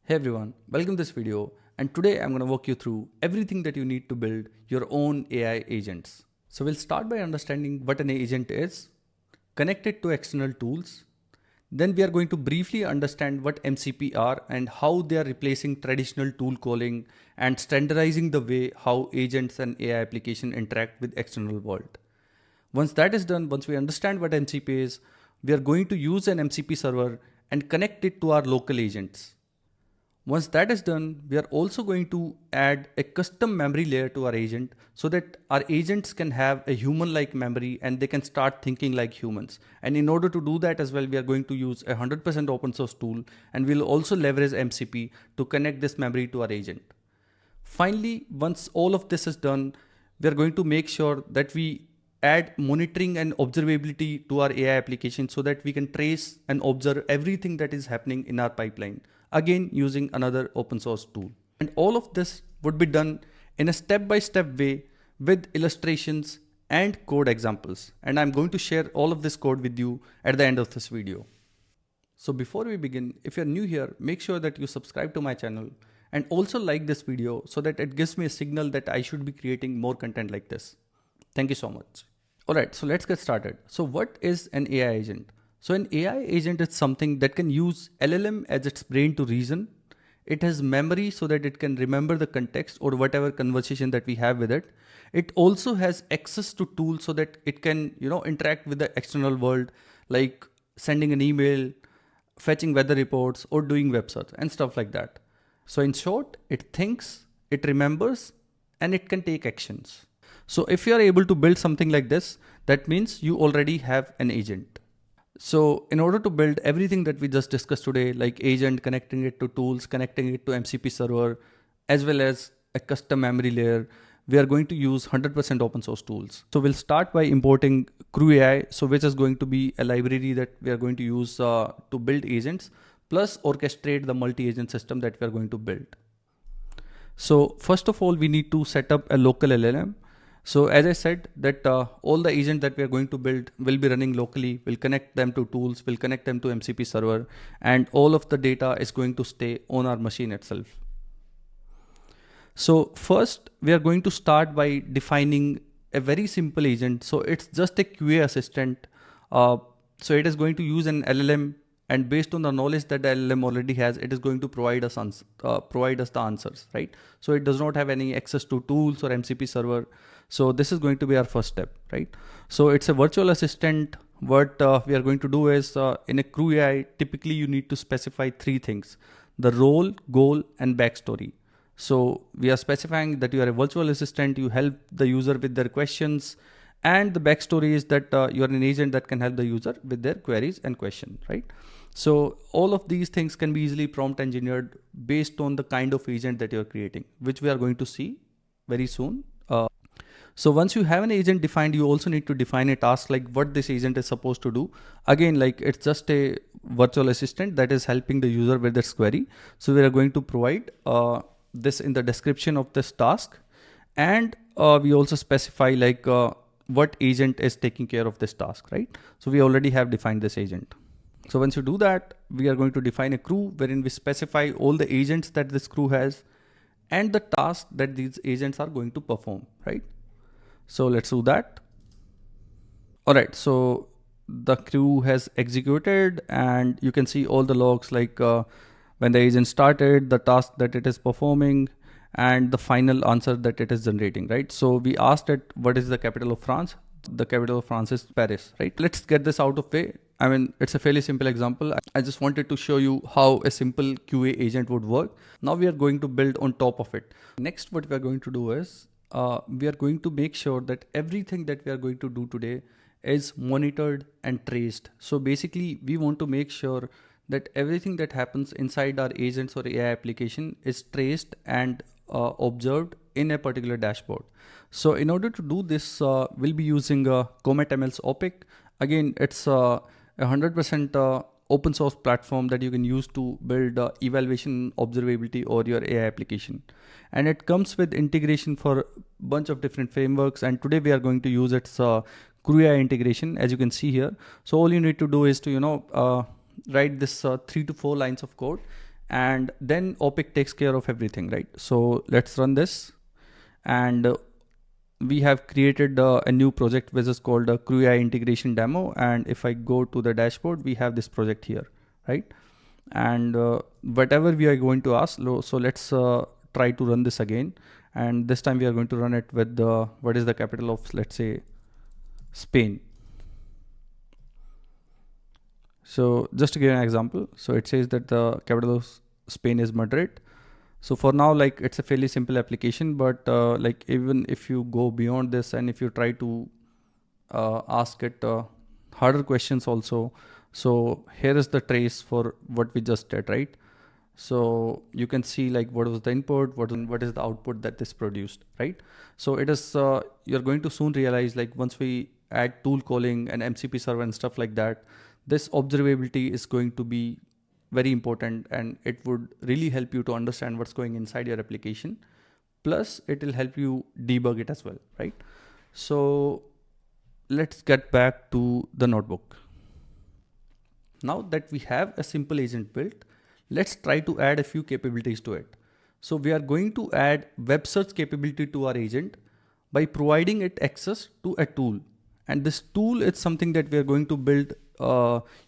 Hey everyone, welcome to this video, and today I'm going to walk you through everything that you need to build your own AI agents. So we'll start by understanding what an agent is, connect it to external tools. Then we are going to briefly understand what MCP are and how they are replacing traditional tool calling and standardizing the way how agents and AI application interact with external world. Once that is done, once we understand what MCP is, we are going to use an MCP server and connect it to our local agents. Once that is done, we are also going to add a custom memory layer to our agent so that our agents can have a human-like memory and they can start thinking like humans. And in order to do that as well, we are going to use a 100% open source tool, and we'll also leverage MCP to connect this memory to our agent. Finally, once all of this is done, we are going to make sure that we add monitoring and observability to our AI application so that we can trace and observe everything that is happening in our pipeline, again using another open source tool. And all of this would be done in a step-by-step way with illustrations and code examples. And I'm going to share all of this code with you at the end of this video. So before we begin, if you're new here, make sure that you subscribe to my channel and also like this video so that it gives me a signal that I should be creating more content like this. Thank you so much. All right, so let's get started. So what is an AI agent? So an AI agent is something that can use LLM as its brain to reason. It has memory so that it can remember the context or whatever conversation that we have with it. It also has access to tools so that it can, interact with the external world, like sending an email, fetching weather reports, or doing web search and stuff like that. So in short, it thinks, it remembers, and it can take actions. So if you are able to build something like this, that means you already have an agent. So in order to build everything that we just discussed today, like agent, connecting it to tools, connecting it to MCP server, as well as a custom memory layer, we are going to use 100% open source tools. So we'll start by importing CrewAI, so which is going to be a library that we are going to use to build agents, plus orchestrate the multi-agent system that we are going to build. So first of all, we need to set up a local LLM. So as I said that all the agents that we are going to build will be running locally, we'll connect them to tools, we'll connect them to MCP server, and all of the data is going to stay on our machine itself. So first we are going to start by defining a very simple agent. So it's just a QA assistant. So it is going to use an LLM, and based on the knowledge that the LLM already has, it is going to provide us the answers, right? So it does not have any access to tools or MCP server. So this is going to be our first step, right? So it's a virtual assistant. What we are going to do is in a CrewAI, typically you need to specify three things: the role, goal, and backstory. So we are specifying that you are a virtual assistant, you help the user with their questions, and the backstory is that you are an agent that can help the user with their queries and questions, right? So all of these things can be easily prompt engineered based on the kind of agent that you're creating, which we are going to see very soon. So once you have an agent defined, you also need to define a task, like what this agent is supposed to do. Again, like it's just a virtual assistant that is helping the user with this query. So we are going to provide this in the description of this task. And we also specify like what agent is taking care of this task, right? So we already have defined this agent. So once you do that, we are going to define a crew wherein we specify all the agents that this crew has and the task that these agents are going to perform, right? So let's do that. All right, so the crew has executed and you can see all the logs, like when the agent started, the task that it is performing, and the final answer that it is generating, right? So we asked it, what is the capital of France? The capital of France is Paris, right? Let's get this out of way. I mean, it's a fairly simple example. I just wanted to show you how a simple QA agent would work. Now we are going to build on top of it. Next, what we are going to do is, we are going to make sure that everything that we are going to do today is monitored and traced. So basically, we want to make sure that everything that happens inside our agents or AI application is traced and observed in a particular dashboard. So in order to do this, we'll be using Comet ML's Opik. Again, it's a 100% open source platform that you can use to build evaluation observability or your AI application. And it comes with integration for a bunch of different frameworks. And today we are going to use its CrewAI integration, as you can see here. So all you need to do is to, write this 3 to 4 lines of code and then Opik takes care of everything, right? So let's run this, and we have created a new project which is called a CrewAI integration demo. And if I go to the dashboard, we have this project here, right? And whatever we are going to ask, so let's try to run this again. And this time we are going to run it with what is the capital of, let's say, Spain. So just to give an example, so it says that the capital of Spain is Madrid. So for now, like, it's a fairly simple application, but like, even if you go beyond this and if you try to ask it harder questions also, so here is the trace for what we just did, right? So you can see like what was the input, what is the output that is produced, right? So it is, you're going to soon realize, like, once we add tool calling and MCP server and stuff like that, this observability is going to be very important, and it would really help you to understand what's going inside your application. Plus it will help you debug it as well, right? So let's get back to the notebook. Now that we have a simple agent built, let's try to add a few capabilities to it. So we are going to add web search capability to our agent by providing it access to a tool. And this tool is something that we are going to build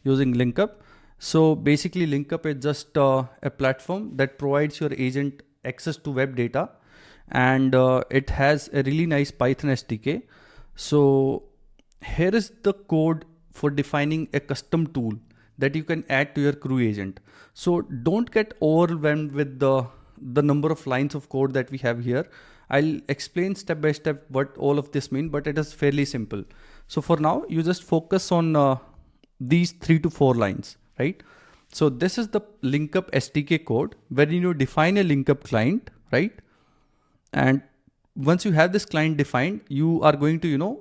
using Linkup. So basically Linkup is just a platform that provides your agent access to web data, and it has a really nice Python SDK. So here is the code for defining a custom tool that you can add to your Crew agent. So don't get overwhelmed with the number of lines of code that we have here. I'll explain step by step what all of this mean, but it is fairly simple. So for now, you just focus on these 3 to 4 lines, right? So this is the Linkup SDK code where you define a Linkup client, right? And once you have this client defined, you are going to,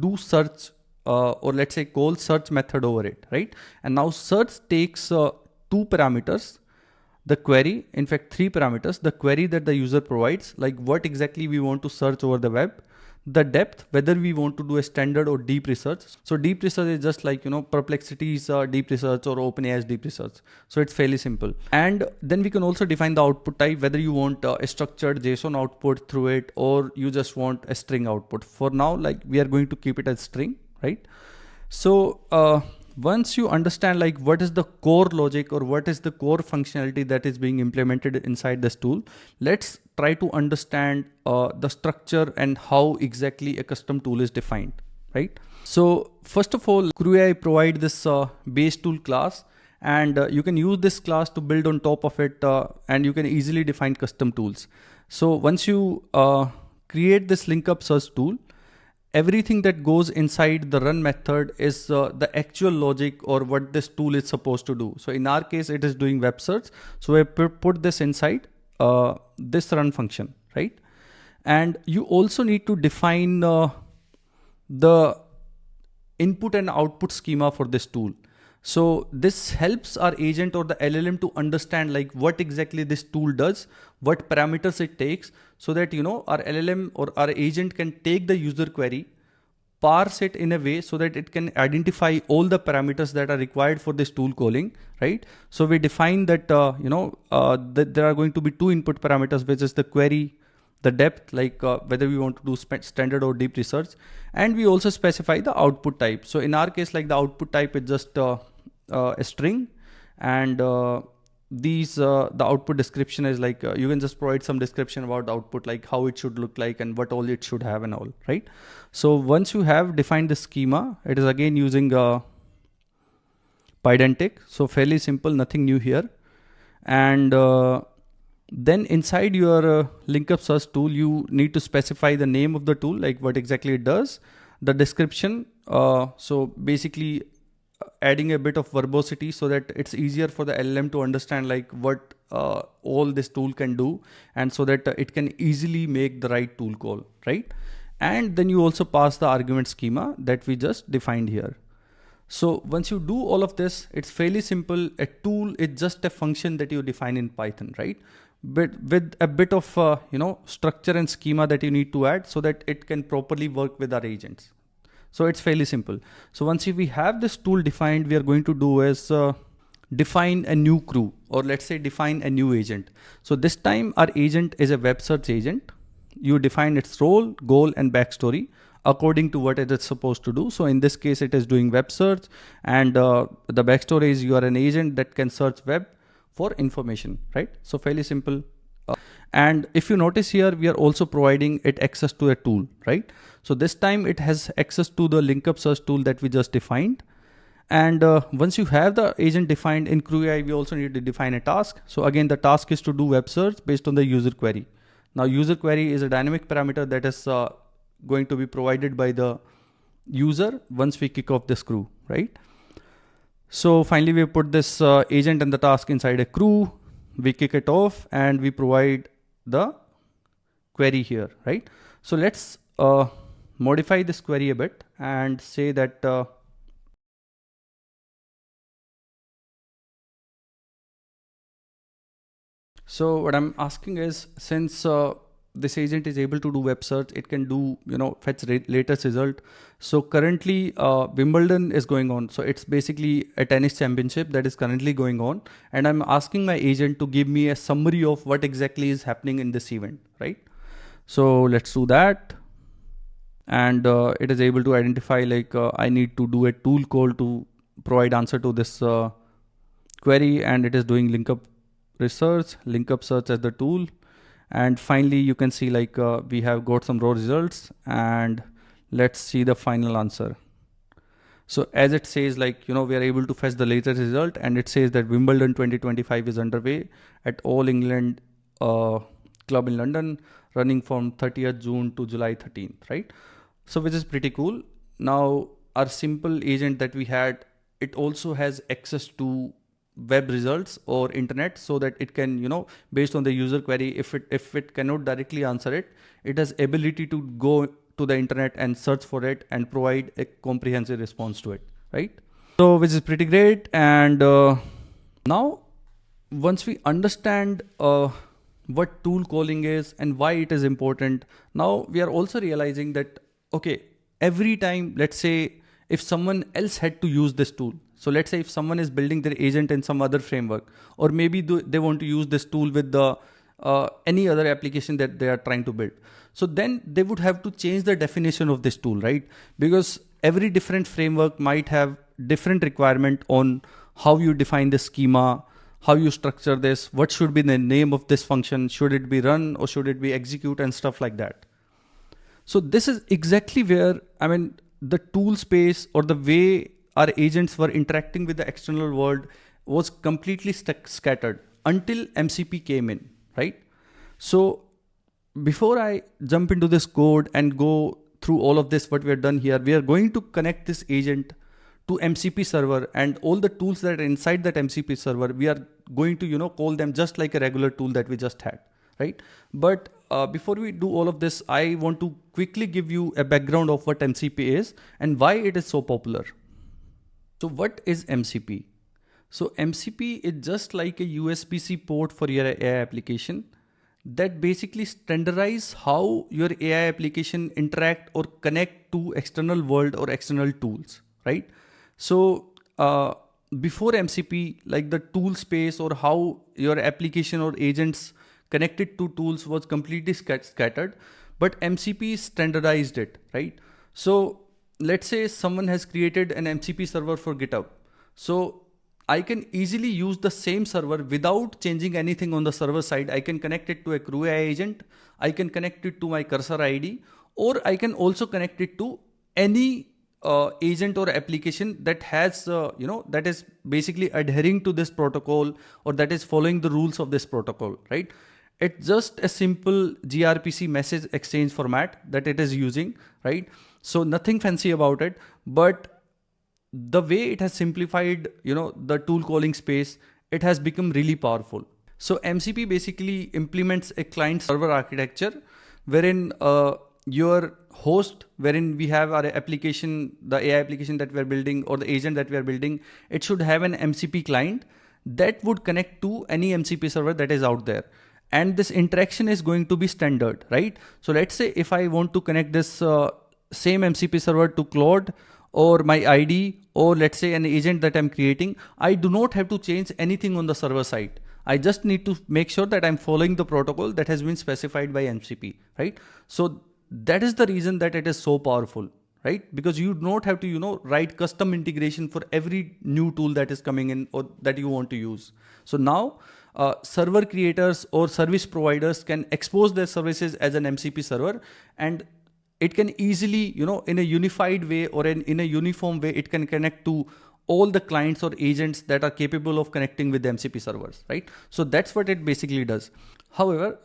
do search or let's say call search method over it, right? And now search takes 2 parameters, the query, in fact 3 parameters, the query that the user provides, like what exactly we want to search over the web, the depth, whether we want to do a standard or deep research. So deep research is just like, Perplexity's deep research or OpenAI's deep research. So it's fairly simple. And then we can also define the output type, whether you want a structured JSON output through it, or you just want a string output. For now, like, we are going to keep it as string, right? So once you understand like what is the core logic or what is the core functionality that is being implemented inside this tool, let's try to understand the structure and how exactly a custom tool is defined, right? So first of all, CrewAI provide this base tool class, and you can use this class to build on top of it, and you can easily define custom tools. So once you create this Linkup search tool, everything that goes inside the run method is the actual logic or what this tool is supposed to do. So in our case, it is doing web search. So I put this inside this run function, right? And you also need to define the input and output schema for this tool. So this helps our agent or the LLM to understand like what exactly this tool does, what parameters it takes, so that our LLM or our agent can take the user query, parse it in a way so that it can identify all the parameters that are required for this tool calling, right? So we define that that there are going to be 2 input parameters, which is the query, the depth, like whether we want to do standard or deep research, and we also specify the output type. So in our case, like, the output type is just a string, and the output description is like you can just provide some description about the output, like how it should look like and what all it should have and all, right? So once you have defined the schema, it is again using Pydantic. So fairly simple, nothing new here. And then inside your Linkup search tool, you need to specify the name of the tool, like what exactly it does, the description. So basically adding a bit of verbosity so that it's easier for the LLM to understand like what all this tool can do, and so that it can easily make the right tool call, right? And then you also pass the argument schema that we just defined here. So once you do all of this, it's fairly simple. A tool is just a function that you define in Python, right? But with a bit of structure and schema that you need to add so that it can properly work with our agents. So it's fairly simple. So once we have this tool defined, we are going to do is define a new crew, or let's say define a new agent. So this time our agent is a web search agent. You define its role, goal, and backstory according to what it is supposed to do. So in this case, it is doing web search, and the backstory is you are an agent that can search web for information, right? So fairly simple. And if you notice here, we are also providing it access to a tool, right? So this time it has access to the Linkup search tool that we just defined. And once you have the agent defined in CrewAI, we also need to define a task. So again, the task is to do web search based on the user query. Now user query is a dynamic parameter that is going to be provided by the user once we kick off this crew, right? So finally, we put this agent and the task inside a crew. We kick it off and we provide the query here, right? So let's modify this query a bit and say that so what I'm asking is, since this agent is able to do web search, it can do, fetch latest result. So currently Wimbledon is going on. So it's basically a tennis championship that is currently going on. And I'm asking my agent to give me a summary of what exactly is happening in this event, right? So let's do that. And it is able to identify like I need to do a tool call to provide answer to this query. And it is doing Linkup research, Linkup search as the tool. And finally, you can see like we have got some raw results, and let's see the final answer. So as it says, like, we are able to fetch the latest result, and it says that Wimbledon 2025 is underway at All England Club in London, running from 30th June to July 13th, right? So which is pretty cool. Now our simple agent that we had, it also has access to web results or internet, so that it can, based on the user query, if it cannot directly answer it, it has ability to go to the internet and search for it and provide a comprehensive response to it, right? So which is pretty great. And now once we understand what tool calling is and why it is important, now we are also realizing that, okay, every time, let's say if someone else had to use this tool, so let's say if someone is building their agent in some other framework, or maybe they want to use this tool with the any other application that they are trying to build. So then they would have to change the definition of this tool, right? Because every different framework might have different requirement on how you define the schema, how you structure this, what should be the name of this function, should it be run or should it be execute, and stuff like that. So this is exactly where, the tool space or the way our agents were interacting with the external world was completely scattered until MCP came in, right? So before I jump into this code and go through all of this, what we have done here, we are going to connect this agent to MCP server, and all the tools that are inside that MCP server, we are going to, call them just like a regular tool that we just had, right? But before we do all of this, I want to quickly give you a background of what MCP is and why it is so popular. So what is MCP? So MCP is just like a USB-C port for your AI application that basically standardize how your AI application interact or connect to external world or external tools, right? So before MCP, like the tool space or how your application or agents connected to tools was completely scattered, but MCP standardized it, right? So let's say someone has created an MCP server for GitHub. So I can easily use the same server without changing anything on the server side. I can connect it to a CrewAI agent. I can connect it to my cursor ID, or I can also connect it to any agent or application that has, that is basically adhering to this protocol or that is following the rules of this protocol, right? It's just a simple gRPC message exchange format that it is using, right? So nothing fancy about it, but the way it has simplified, the tool calling space, it has become really powerful. So MCP basically implements a client server architecture wherein your host, wherein we have our application, the AI application that we're building or the agent that we are building, it should have an MCP client that would connect to any MCP server that is out there. And this interaction is going to be standard, right? So let's say if I want to connect this same MCP server to Claude or my ID, or let's say an agent that I'm creating, I do not have to change anything on the server side. I just need to make sure that I'm following the protocol that has been specified by MCP, right? So that is the reason that it is so powerful, right? Because you don't have to, write custom integration for every new tool that is coming in or that you want to use. So now server creators or service providers can expose their services as an MCP server, and it can easily, in a unified way or in a uniform way, it can connect to all the clients or agents that are capable of connecting with the MCP servers, right? So that's what it basically does. However,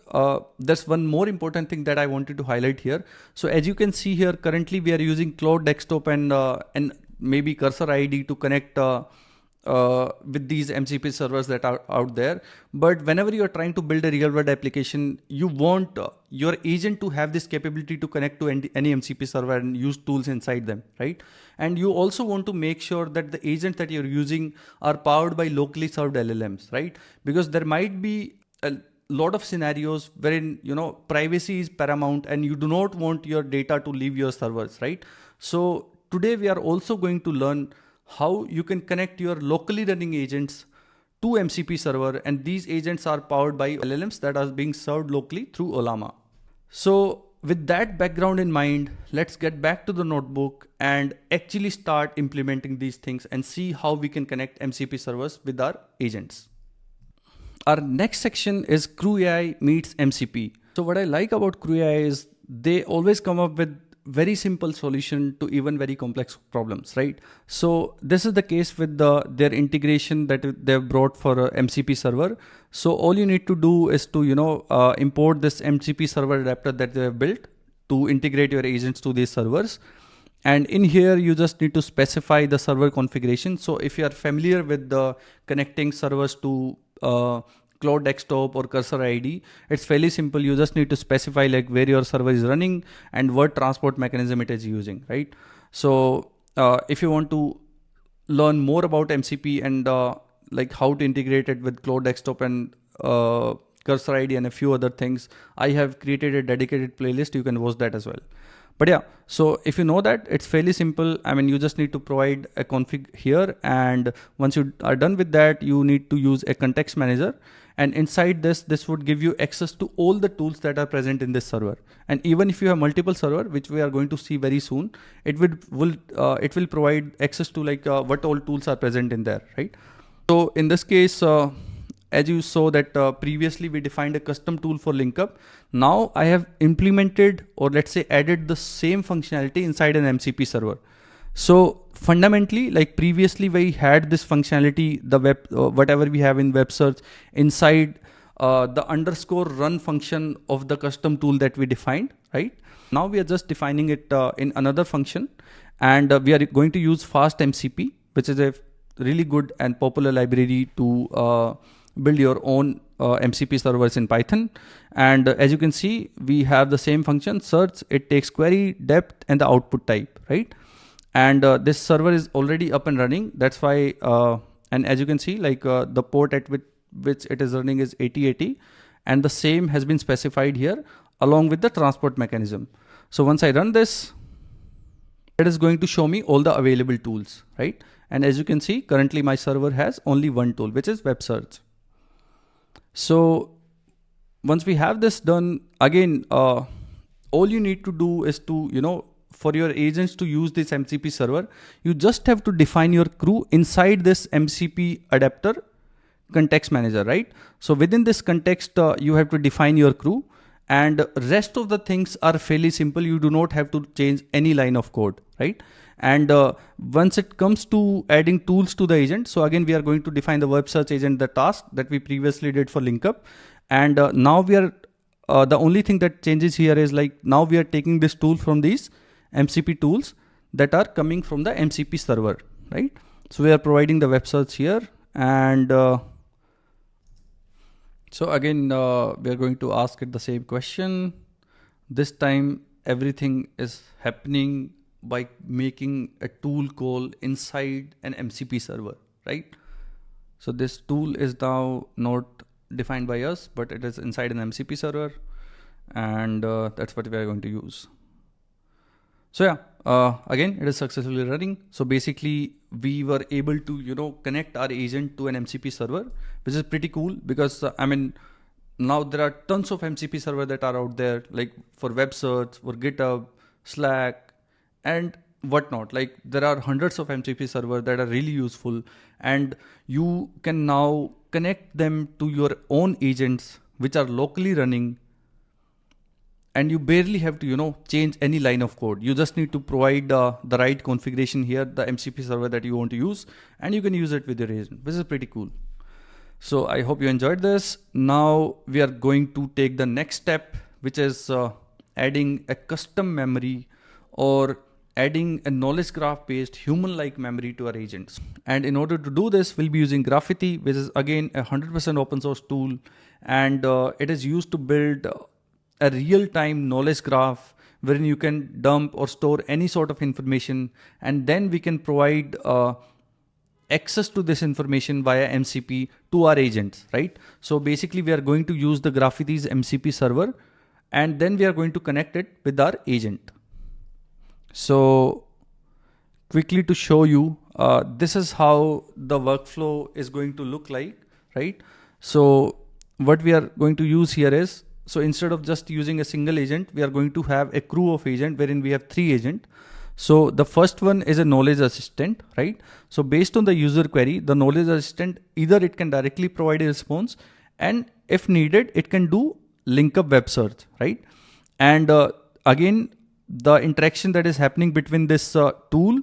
there's one more important thing that I wanted to highlight here. So as you can see here, currently we are using Cloud Desktop and maybe Cursor ID to connect with these MCP servers that are out there. But whenever you're trying to build a real world application, you want your agent to have this capability to connect to any MCP server and use tools inside them, right? And you also want to make sure that the agents that you're using are powered by locally served LLMs, right? Because there might be a lot of scenarios wherein, privacy is paramount and you do not want your data to leave your servers, right? So today we are also going to learn how you can connect your locally running agents to MCP server, and these agents are powered by LLMs that are being served locally through Ollama. So with that background in mind, let's get back to the notebook and actually start implementing these things and see how we can connect MCP servers with our agents. Our next section is CrewAI meets MCP. So what I like about CrewAI is they always come up with very simple solution to even very complex problems, right? So this is the case with their integration that they've brought for a MCP server. So all you need to do is to import this MCP server adapter that they have built to integrate your agents to these servers. And in here, you just need to specify the server configuration. So if you are familiar with the connecting servers to Cloud Desktop or Cursor ID, it's fairly simple. You just need to specify like where your server is running and what transport mechanism it is using, right? So if you want to learn more about MCP and like how to integrate it with Cloud Desktop and Cursor ID and a few other things, I have created a dedicated playlist. You can watch that as well. But yeah, so if you know that, it's fairly simple. I mean, you just need to provide a config here. And once you are done with that, you need to use a context manager. And inside this would give you access to all the tools that are present in this server. And even if you have multiple server, which we are going to see very soon, it will provide access to like what all tools are present in there, right? So in this case, as you saw that previously we defined a custom tool for Linkup. Now I have implemented, or let's say added, the same functionality inside an MCP server. So fundamentally, like previously we had this functionality, the web, whatever we have in web search inside the _run function of the custom tool that we defined, right? Now we are just defining it in another function, and we are going to use fast MCP, which is a really good and popular library to build your own MCP servers in Python. And as you can see, we have the same function search. It takes query, depth, and the output type, right? And this server is already up and running. That's why, and as you can see, like the port at which it is running is 8080, and the same has been specified here along with the transport mechanism. So once I run this, it is going to show me all the available tools, right? And as you can see, currently my server has only one tool, which is web search. So once we have this done, again, all you need to do is to, for your agents to use this MCP server, you just have to define your crew inside this MCP adapter context manager, right? So within this context, you have to define your crew, and rest of the things are fairly simple. You do not have to change any line of code, right? And once it comes to adding tools to the agent, so again, we are going to define the web search agent, the task that we previously did for Linkup. And now we are, the only thing that changes here is like, now we are taking this tool from these MCP tools that are coming from the MCP server, right? So we are providing the web search here. And so again, we are going to ask it the same question. This time, everything is happening by making a tool call inside an MCP server, right? So this tool is now not defined by us, but it is inside an MCP server, and that's what we are going to use. So yeah, again, it is successfully running. So basically we were able to, connect our agent to an MCP server, which is pretty cool because now there are tons of MCP server that are out there, like for web search, for GitHub, Slack, and whatnot. Like there are hundreds of MCP server that are really useful, and you can now connect them to your own agents, which are locally running. And you barely have to, change any line of code. You just need to provide the right configuration here, the MCP server that you want to use, and you can use it with your agent, which is pretty cool. So I hope you enjoyed this. Now we are going to take the next step, which is adding a custom memory or adding a knowledge graph based human-like memory to our agents. And in order to do this, we'll be using Graphiti, which is again a 100% open source tool. And it is used to build a real-time knowledge graph wherein you can dump or store any sort of information, and then we can provide access to this information via MCP to our agents, right? So basically we are going to use the Graphiti's MCP server, and then we are going to connect it with our agent. So quickly to show you, this is how the workflow is going to look like, right? So what we are going to use here is, so instead of just using a single agent, we are going to have a crew of agent wherein we have 3 agents. So the first one is a knowledge assistant, right? So based on the user query, the knowledge assistant, either it can directly provide a response, and if needed, it can do Linkup web search, right? And again, the interaction that is happening between this tool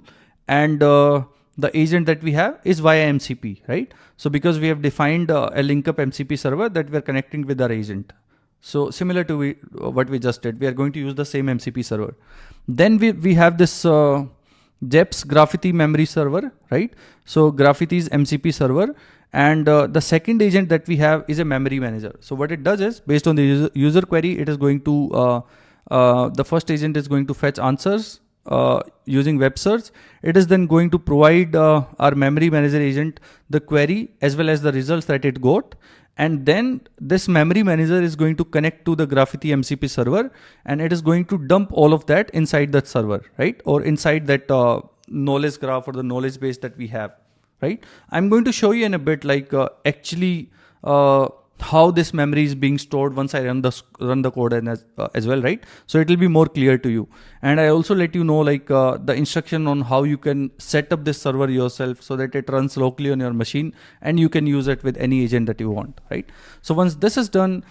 and the agent that we have is via MCP, right? So because we have defined a Linkup MCP server that we are connecting with our agent. So similar to what we just did, we are going to use the same MCP server. Then we have this ZepAI Graphiti memory server, right? So Graphiti's MCP server, and the second agent that we have is a memory manager. So what it does is, based on the user query, it is going to, the first agent is going to fetch answers using web search. It is then going to provide our memory manager agent the query as well as the results that it got. And then this memory manager is going to connect to the Graphiti MCP server, and it is going to dump all of that inside that server, right? Or inside that knowledge graph or the knowledge base that we have, right? I'm going to show you in a bit, like actually how this memory is being stored once I run the code as well, right? So it will be more clear to you. And I also let you know like the instruction on how you can set up this server yourself so that it runs locally on your machine and you can use it with any agent that you want, right? So once this is done,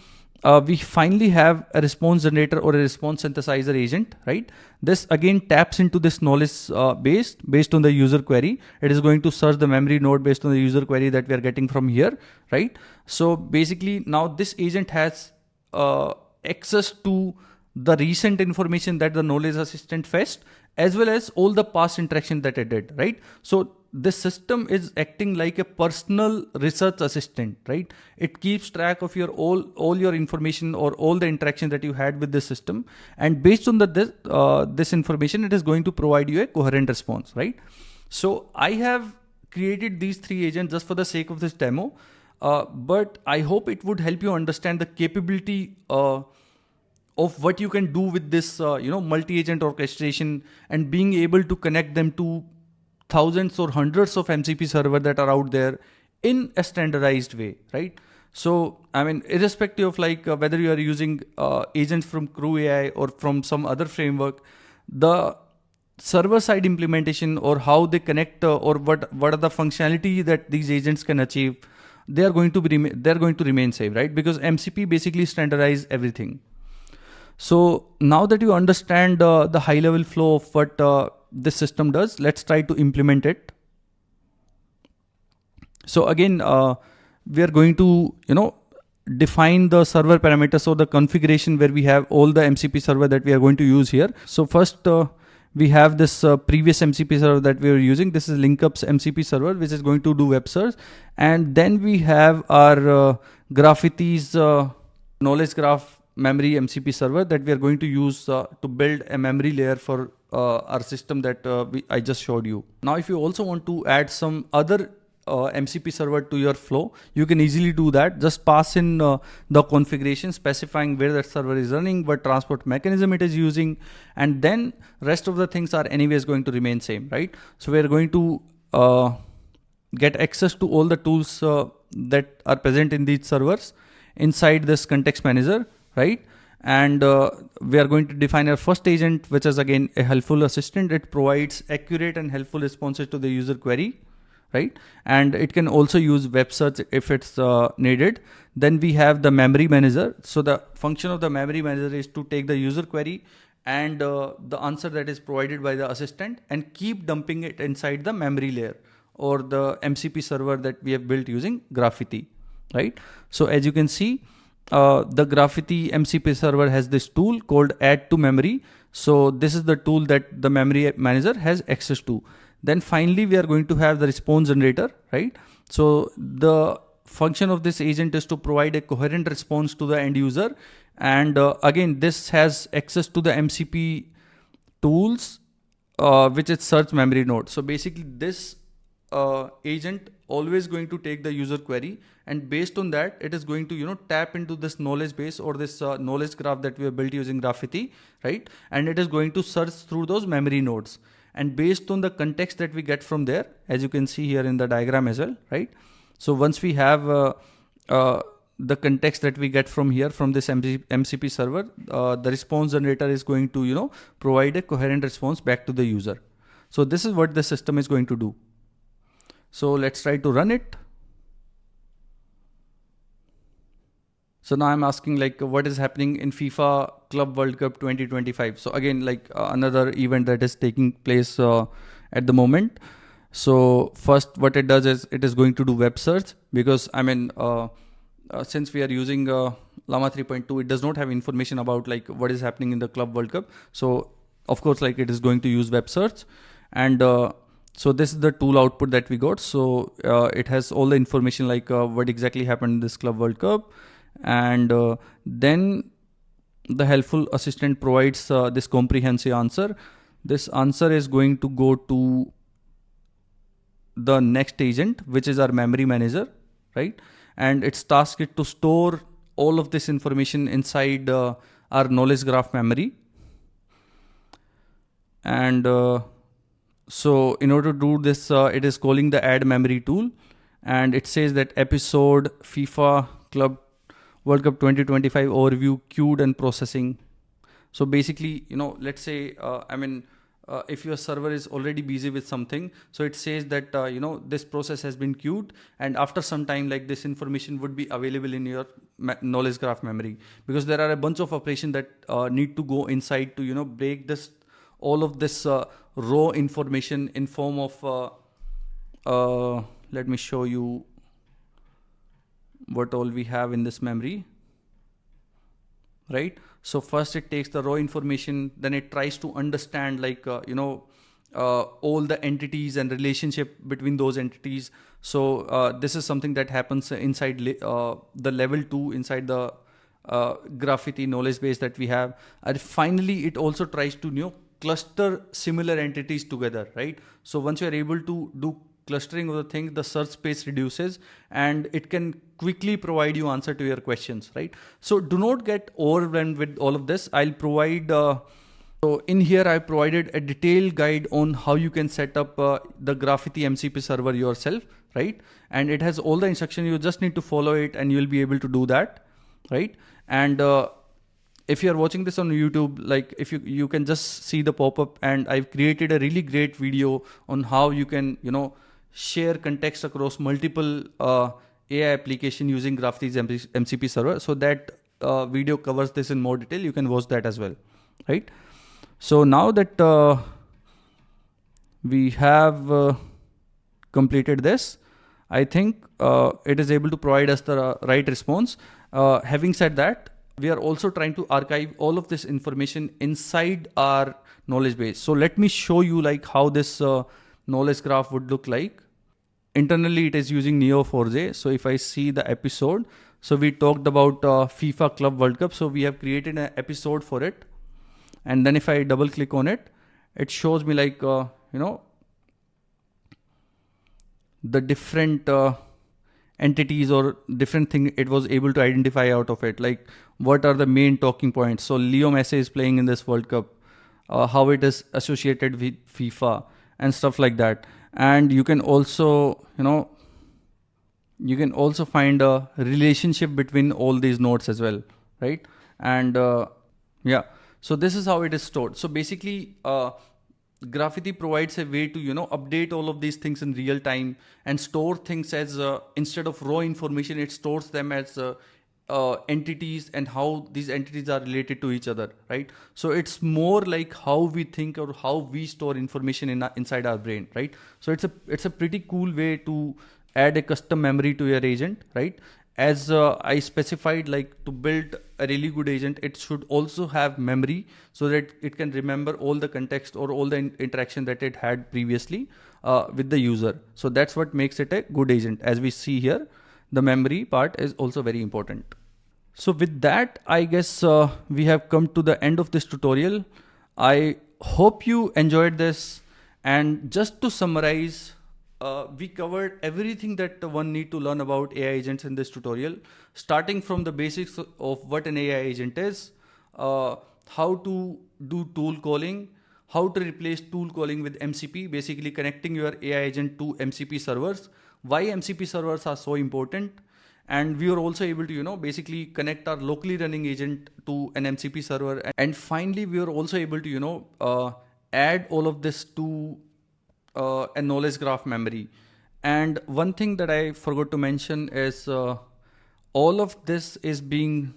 we finally have a response generator or a response synthesizer agent, right? This again taps into this knowledge based on the user query. It is going to search the memory node based on the user query that we are getting from here, right? So basically now this agent has access to the recent information that the knowledge assistant fetched, as well as all the past interaction that it did, right? So this system is acting like a personal research assistant, right? It keeps track of your all your information or all the interaction that you had with the system, and based on this information, it is going to provide you a coherent response, right? So I have created these 3 agents just for the sake of this demo, but I hope it would help you understand the capability of what you can do with this, multi-agent orchestration and being able to connect them to thousands or hundreds of MCP server that are out there in a standardized way, right? So, I mean, irrespective of like whether you are using agents from CrewAI or from some other framework, the server-side implementation or how they connect or what are the functionality that these agents can achieve, they are going to remain safe, right? Because MCP basically standardize everything. So now that you understand the high-level flow of what this system does, let's try to implement it. So again, we are going to, define the server parameters or the configuration where we have all the MCP server that we are going to use here. So first, we have this previous MCP server that we are using. This is Linkup's MCP server, which is going to do web search. And then we have our Graphiti's knowledge graph memory MCP server that we are going to use to build a memory layer for our system that I just showed you. Now, if you also want to add some other MCP server to your flow, you can easily do that. Just pass in the configuration specifying where that server is running, what transport mechanism it is using, and then rest of the things are anyways going to remain same, right? So we're going to get access to all the tools that are present in these servers inside this context manager, right? And we are going to define our first agent, which is again a helpful assistant. It provides accurate and helpful responses to the user query, right? And it can also use web search if it's needed. Then we have the memory manager. So the function of the memory manager is to take the user query and the answer that is provided by the assistant and keep dumping it inside the memory layer or the MCP server that we have built using Graphiti, right? So as you can see, the Graphiti MCP server has this tool called add to memory. So this is the tool that the memory manager has access to. Then finally, we are going to have the response generator, right? So the function of this agent is to provide a coherent response to the end user. And again, this has access to the MCP tools, which is search memory node. So basically this agent always going to take the user query, and based on that, it is going to, tap into this knowledge base or this knowledge graph that we have built using Graphiti, right? And it is going to search through those memory nodes. And based on the context that we get from there, as you can see here in the diagram as well, right? So once we have the context that we get from here, from this MCP server, the response generator is going to, provide a coherent response back to the user. So this is what the system is going to do. So let's try to run it. So now I'm asking like what is happening in FIFA Club World Cup 2025. So again, like another event that is taking place at the moment. So first what it does is it is going to do web search, because since we are using Llama 3.2, it does not have information about like what is happening in the Club World Cup. So of course, like it is going to use web search. And so this is the tool output that we got. So it has all the information like what exactly happened in this Club World Cup. And then the helpful assistant provides this comprehensive answer. This answer is going to go to the next agent, which is our memory manager, right? And its task is to store all of this information inside our knowledge graph memory. And so in order to do this, it is calling the add memory tool, and it says that episode FIFA Club World Cup 2025 overview queued and processing. So basically, let's say, if your server is already busy with something, so it says that, this process has been queued, and after some time, like this information would be available in your knowledge graph memory, because there are a bunch of operations that need to go inside to, break all of this raw information in form of, let me show you what all we have in this memory, right? So first it takes the raw information, then it tries to understand like, all the entities and relationship between those entities. So this is something that happens inside the level 2 inside the Graphiti knowledge base that we have. And finally, it also tries to, cluster similar entities together, right? So once you're able to do clustering of the thing, the search space reduces and it can quickly provide you answer to your questions, right? So do not get overwhelmed with all of this. I'll provide, so in here I provided a detailed guide on how you can set up the Graphiti MCP server yourself, right? And it has all the instructions. You just need to follow it and you'll be able to do that, right? And if you're watching this on YouTube, like if you can just see the pop-up, and I've created a really great video on how you can, share context across multiple AI application using Graphiti's MCP server. So that video covers this in more detail. You can watch that as well, right? So now that we have completed this, I think it is able to provide us the right response. Having said that, we are also trying to archive all of this information inside our knowledge base. So let me show you like how this knowledge graph would look like. Internally, it is using Neo4j. So if I see the episode, so we talked about FIFA Club World Cup. So we have created an episode for it. And then if I double click on it, it shows me like, the different entities or different thing it was able to identify out of it, like what are the main talking points. So Leo Messi is playing in this World Cup, how it is associated with FIFA and stuff like that. And you can also, you can also find a relationship between all these nodes as well, right? And yeah, so this is how it is stored. So basically, Graphiti provides a way to update all of these things in real time and store things as instead of raw information, it stores them as entities and how these entities are related to each other, right? So it's more like how we think or how we store information inside our brain, right? So it's a pretty cool way to add a custom memory to your agent, right? As I specified, like to build a really good agent, it should also have memory so that it can remember all the context or all the interaction that it had previously with the user. So that's what makes it a good agent. As we see here, the memory part is also very important. So with that, I guess we have come to the end of this tutorial. I hope you enjoyed this. And just to summarize, we covered everything that one need to learn about AI agents in this tutorial, starting from the basics of what an AI agent is, how to do tool calling, how to replace tool calling with MCP, basically connecting your AI agent to MCP servers, why MCP servers are so important. And we were also able to, basically connect our locally running agent to an MCP server. And finally, we were also able to, add all of this to a knowledge graph memory. And one thing that I forgot to mention is all of this is being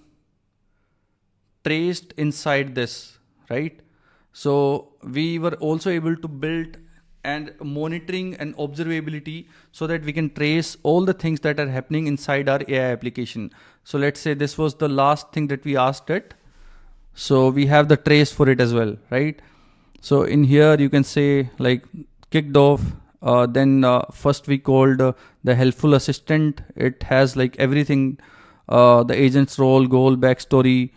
traced inside this, right? So we were also able to build and monitoring and observability so that we can trace all the things that are happening inside our AI application. So let's say this was the last thing that we asked it. So we have the trace for it as well, right? So in here you can say like kicked off, then first we called the helpful assistant. It has like everything, the agent's role, goal, backstory,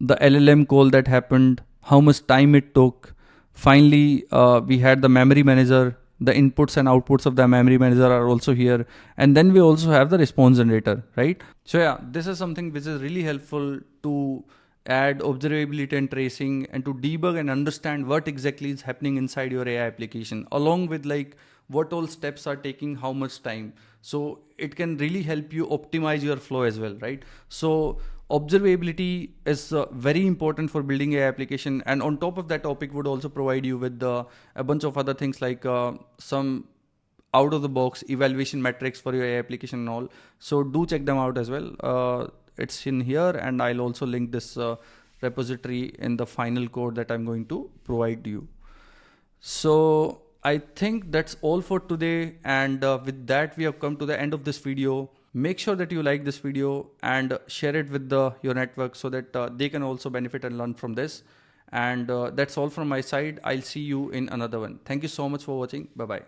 the LLM call that happened, how much time it took. Finally, we had the memory manager. The inputs and outputs of the memory manager are also here. And then we also have the response generator, right? So yeah, this is something which is really helpful to add observability and tracing and to debug and understand what exactly is happening inside your AI application, along with like what all steps are taking how much time. So it can really help you optimize your flow as well, right? So observability is very important for building AI application. And on top of that, Opik would also provide you with a bunch of other things like some out of the box evaluation metrics for your AI application and all. So do check them out as well. It's in here, and I'll also link this repository in the final code that I'm going to provide you. So I think that's all for today. And with that, we have come to the end of this video. Make sure that you like this video and share it with your network so that they can also benefit and learn from this. And that's all from my side. I'll see you in another one. Thank you so much for watching. Bye-bye.